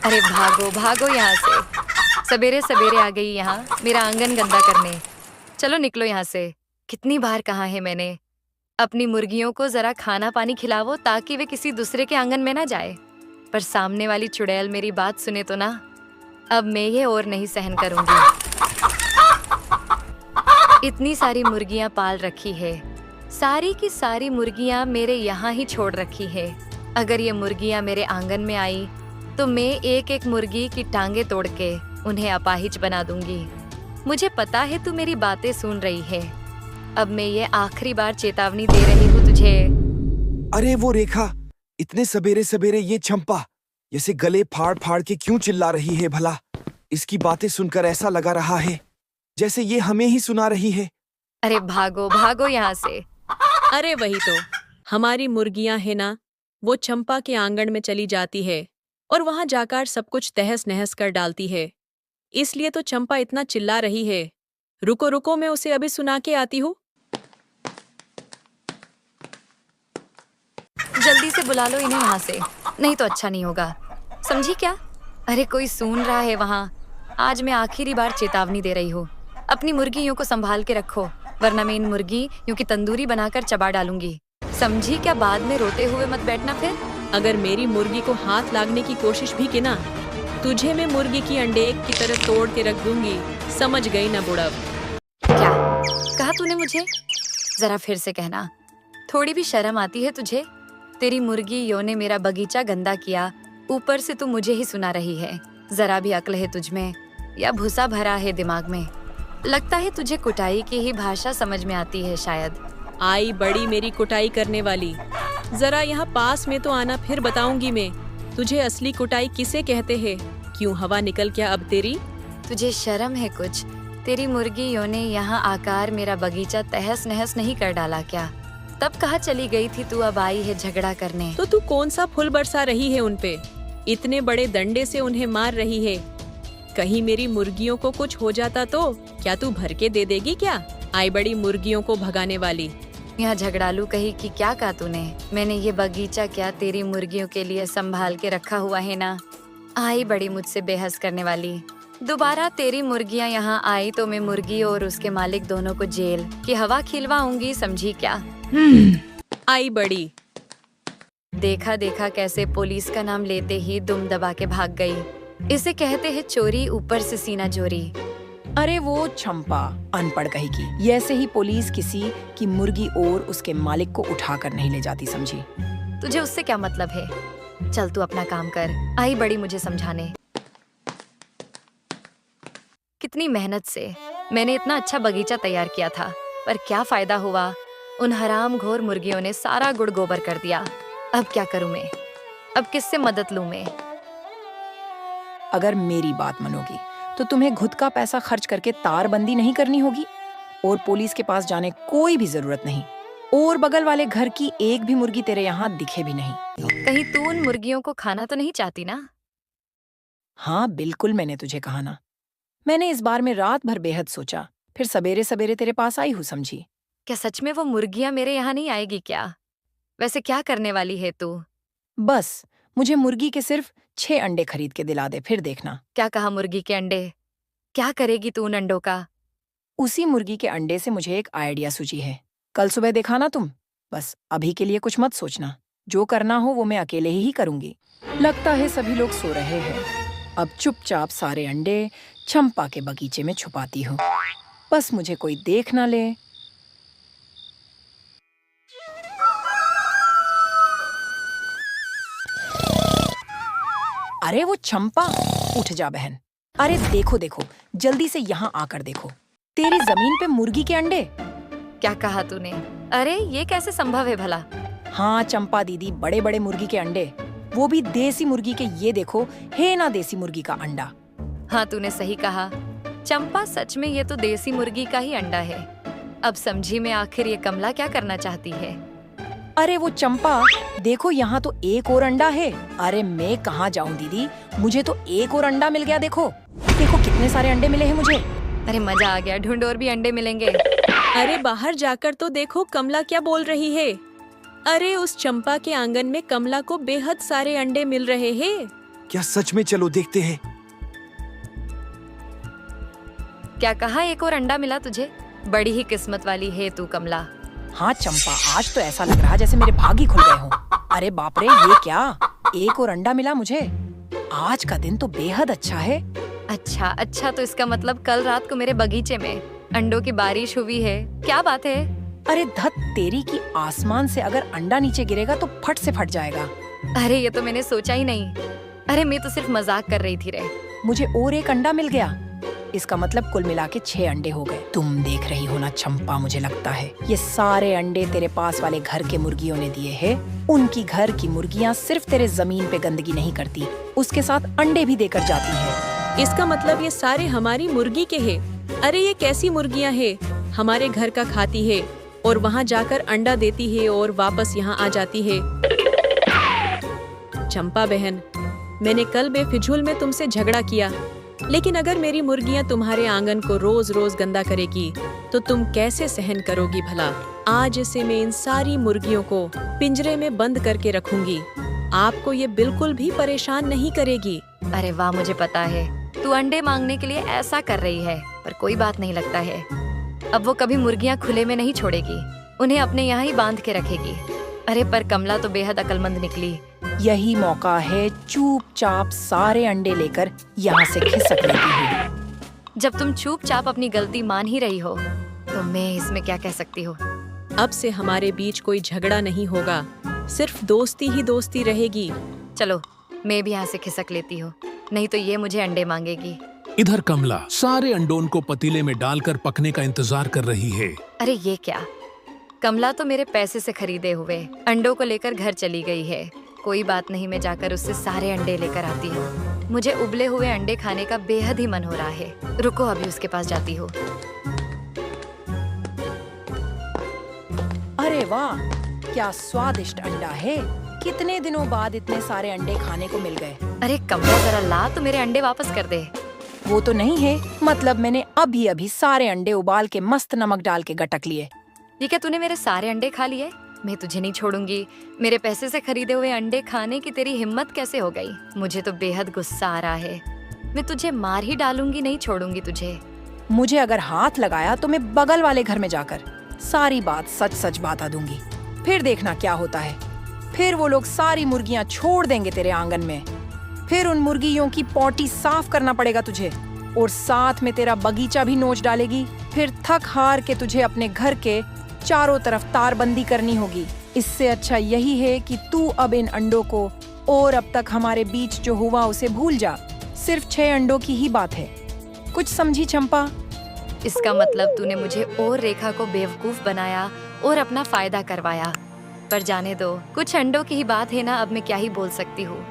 अरे भागो भागो यहाँ से। सवेरे सवेरे आ गई यहाँ मेरा आंगन गंदा करने। चलो निकलो यहाँ से। कितनी बार कहा है मैंने, अपनी मुर्गियों को जरा खाना पानी खिलावो ताकि वे किसी दूसरे के आंगन में ना जाए। पर सामने वाली चुड़ैल मेरी बात सुने तो ना, अब मैं ये और नहीं सहन करूंगी। इतनी सारी मुर्गियां पाल रखी है, सारी की सारी मुर्गियां मेरे यहाँ ही छोड़ रखी है। अगर ये मुर्गियां मेरे आंगन में आई तो मैं एक एक मुर्गी की टांगे तोड़ के उन्हें अपाहिज बना दूंगी। मुझे पता है तू मेरी बातें सुन रही है। अब मैं ये आखिरी बार चेतावनी दे रही हूँ तुझे। अरे वो रेखा, इतने सवेरे सवेरे ये चंपा जैसे गले फाड़ फाड़ के क्यों चिल्ला रही है भला? इसकी बातें सुनकर ऐसा लगा रहा है जैसे ये हमें ही सुना रही है। अरे भागो भागो यहाँ से। अरे वही तो, हमारी मुर्गियां है ना, वो चंपा के आंगन में चली जाती है और वहां जाकर सब कुछ तहस नहस कर डालती है। इसलिए तो चंपा इतना चिल्ला रही है। रुको रुको, मैं उसे अभी सुना के आती हूँ। जल्दी से बुला लो इन्हें यहाँ से, नहीं तो अच्छा नहीं होगा, समझी क्या? अरे कोई सुन रहा है वहाँ? आज मैं आखिरी बार चेतावनी दे रही हूँ। अपनी मुर्गियों को संभाल के रखो, वरना मैं इन मुर्गी यूं की तंदूरी बनाकर चबा डालूंगी। समझी क्या? बाद में रोते हुए मत बैठना फिर। अगर मेरी मुर्गी को हाथ लागने की कोशिश भी की ना, तुझे मैं मुर्गी की अंडे एक की तरह तोड़ के रख दूंगी। समझ गई ना बुढ़व? क्या कहा तूने मुझे? जरा फिर से कहना। थोड़ी भी शर्म आती है तुझे? तेरी मुर्गी यो ने मेरा बगीचा गंदा किया, ऊपर से तू मुझे ही सुना रही है। जरा भी अक्ल है तुझ में या भूसा भरा है दिमाग में? लगता है तुझे कुटाई की ही भाषा समझ में आती है शायद। आई बड़ी मेरी कुटाई करने वाली, जरा यहाँ पास में तो आना, फिर बताऊंगी मैं तुझे असली कुटाई किसे कहते हैं। क्यों हवा निकल क्या अब तेरी? तुझे शर्म है कुछ? तेरी मुर्गी यो ने यहाँ आकर मेरा बगीचा तहस नहस नहीं कर डाला क्या? तब कहाँ चली गई थी तू, अब आई है झगड़ा करने। तो तू कौन सा फूल बरसा रही है उन पे? इतने बड़े डंडे से उन्हें मार रही है। कहीं मेरी मुर्गियों को कुछ हो जाता तो क्या तू भर के दे देगी क्या? आई बड़ी मुर्गियों को भगाने वाली। यहाँ झगड़ालू कही कि क्या कहा तूने? मैंने ये बगीचा क्या तेरी मुर्गियों के लिए संभाल के रखा हुआ है ना? आई बड़ी मुझसे बेहस करने वाली। दोबारा तेरी मुर्गियाँ यहाँ आई तो मैं मुर्गी और उसके मालिक दोनों को जेल की हवा खिलवाऊंगी, समझी क्या? आई बड़ी। देखा देखा कैसे पुलिस का नाम लेते ही दुम दबा के भाग गई। इसे कहते हैं चोरी ऊपर से सीना चोरी। अरे वो चंपा अनपढ़ कहेगी। ऐसे ही पुलिस किसी की मुर्गी और उसके मालिक को उठाकर नहीं ले जाती, समझी? तुझे उससे क्या मतलब है? चल तू अपना काम कर। आई बड़ी मुझे समझाने। कितनी मेहनत से मैंने इतना अच्छा बगीचा तैयार किया था, पर क्या फायदा हुआ? उन हरामखोर मुर्गियों ने सारा गुड़ गोबर कर दिया। अब क्या करूं मैं? अब किससे मदद लूं मैं? अगर मेरी बात मानोगी तो तुम्हें खुद का पैसा खर्च करके तारबंदी नहीं करनी होगी और पुलिस के पास जाने कोई भी जरूरत नहीं। और बगल वाले घर की एक भी मुर्गी तेरे यहाँ दिखे भी नहीं। कहीं तू उन मुर्गियों को खाना तो नहीं चाहती ना? हाँ बिल्कुल, मैंने तुझे कहा ना। मैंने इस बार में रात भर बेहद सोचा, फिर सवेरे सवेरे तेरे पास आई हूँ, समझी? क्या सच में वो मुर्गियां मेरे यहाँ नहीं आएगी क्या? वैसे क्या करने वाली है तू? बस मुझे मुर्गी के सिर्फ 6 अंडे खरीद के दिला दे, फिर देखना। क्या कहा? मुर्गी के अंडे? क्या करेगी तू उन अंडों का? उसी मुर्गी के अंडे से मुझे एक आइडिया सूझी है। कल सुबह देखा ना तुम। बस अभी के लिए कुछ मत सोचना, जो करना हो वो मैं अकेले ही करूंगी। लगता है सभी लोग सो रहे हैं। अब चुपचाप सारे अंडे चंपा के बगीचे में छुपाती हूँ, बस मुझे कोई देख ना ले। अरे वो चंपा, उठ जा बहन। अरे देखो देखो, जल्दी से यहाँ आकर देखो, तेरी जमीन पे मुर्गी के अंडे। क्या कहा तूने? अरे ये कैसे संभव है भला? हाँ चंपा दीदी, बड़े बड़े मुर्गी के अंडे, वो भी देसी मुर्गी के। ये देखो है ना देसी मुर्गी का अंडा। हाँ तूने सही कहा चंपा, सच में ये तो देसी मुर्गी का ही अंडा है। अब समझी मैं आखिर ये कमला क्या करना चाहती है। अरे वो चंपा देखो, यहाँ तो एक और अंडा है। अरे मैं कहाँ जाऊँ दीदी, मुझे तो एक और अंडा मिल गया। देखो देखो कितने सारे अंडे मिले हैं मुझे। अरे मजा आ गया, ढूंढ और भी अंडे मिलेंगे। अरे बाहर जाकर तो देखो कमला क्या बोल रही है। अरे उस चंपा के आंगन में कमला को बेहद सारे अंडे मिल रहे हैं। क्या सच में? चलो देखते हैं। क्या कहा, एक और अंडा मिला तुझे? बड़ी ही किस्मत वाली है तू कमला। हाँ चंपा, आज तो ऐसा लग रहा जैसे मेरे भाग ही खुल गए हों। अरे बाप रे, ये क्या? एक और अंडा मिला मुझे। आज का दिन तो बेहद अच्छा है। अच्छा, तो इसका मतलब कल रात को मेरे बगीचे में अंडों की बारिश हुई है। क्या बात है? अरे धत तेरी की, आसमान से अगर अंडा नीचे गिरेगा तो फट से फट जाएगा। अरे ये तो मैंने सोचा ही नहीं। अरे मैं तो सिर्फ मजाक कर रही थी रे। मुझे और एक अंडा मिल गया। इसका मतलब कुल मिला के 6 अंडे हो गए। तुम देख रही हो ना चंपा, मुझे लगता है ये सारे अंडे तेरे पास वाले घर के मुर्गियों ने दिए हैं। उनकी घर की मुर्गियाँ सिर्फ तेरे जमीन पे गंदगी नहीं करती, उसके साथ अंडे भी देकर जाती है। इसका मतलब ये सारे हमारी मुर्गी के हैं। अरे ये कैसी मुर्गियाँ हैं? हमारे घर का खाती है और वहाँ जाकर अंडा देती है और वापस यहाँ आ जाती है। चंपा बहन, मैंने कल बेफिजूल में तुमसे झगड़ा किया, लेकिन अगर मेरी मुर्गियाँ तुम्हारे आंगन को रोज रोज गंदा करेगी तो तुम कैसे सहन करोगी भला? आज से मैं इन सारी मुर्गियों को पिंजरे में बंद करके रखूंगी। आपको ये बिल्कुल भी परेशान नहीं करेगी। अरे वाह, मुझे पता है तू अंडे मांगने के लिए ऐसा कर रही है, पर कोई बात नहीं लगता है। अब वो कभी मुर्गियाँ खुले में नहीं छोड़ेगी, उन्हें अपने यहाँ ही बांध के रखेगी। अरे पर कमला तो बेहद अक्लमंद निकली। यही मौका है चुपचाप सारे अंडे लेकर यहाँ से खिसक लेती हूँ। जब तुम चुपचाप अपनी गलती मान ही रही हो तो मैं इसमें क्या कह सकती हूँ। अब से हमारे बीच कोई झगड़ा नहीं होगा, सिर्फ दोस्ती ही दोस्ती रहेगी। चलो मैं भी यहाँ से खिसक लेती हूँ, नहीं तो ये मुझे अंडे मांगेगी। इधर कमला सारे अंडों को पतीले में डालकर पकने का इंतजार कर रही है। अरे ये क्या, कमला तो मेरे पैसे से खरीदे हुए अंडों को लेकर घर चली गई है। कोई बात नहीं, मैं जाकर उससे सारे अंडे लेकर आती हूँ। मुझे उबले हुए अंडे खाने का बेहद ही मन हो रहा है। रुको, अभी उसके पास जाती हूँ। अरे वाह, क्या स्वादिष्ट अंडा है। कितने दिनों बाद इतने सारे अंडे खाने को मिल गए। अरे कमला, जरा ला तो मेरे अंडे वापस कर दे। वो तो नहीं है, मतलब मैंने अभी अभी सारे अंडे उबाल के मस्त नमक डाल के गटक लिए। ये क्या, तूने मेरे सारे अंडे खा लिए? मैं तुझे नहीं छोड़ूंगी। मेरे पैसे से खरीदे हुए अंडे खाने की तेरी हिम्मत कैसे हो गई? मुझे तो बेहद गुस्सा आ रहा है। मैं तुझे मार ही डालूंगी, नहीं छोड़ूंगी तुझे। मुझे अगर हाथ लगाया तो मैं बगल वाले घर में जाकर सारी बात सच सच बता दूंगी। फिर देखना क्या होता है। फिर वो लोग सारी मुर्गियां छोड़ देंगे तेरे आंगन में। फिर उन मुर्गियों की पोटी साफ करना पड़ेगा तुझे, और साथ में तेरा बगीचा भी नोच डालेगी। फिर थक हार के तुझे अपने घर के चारों तरफ तारबंदी करनी होगी। इससे अच्छा यही है कि तू अब इन अंडों को और अब तक हमारे बीच जो हुआ उसे भूल जा। सिर्फ 6 अंडों की ही बात है। कुछ समझी चंपा? इसका मतलब तूने मुझे और रेखा को बेवकूफ बनाया और अपना फायदा करवाया। पर जाने दो, कुछ अंडों की ही बात है ना, अब मैं क्या ही बोल सकती हूँ।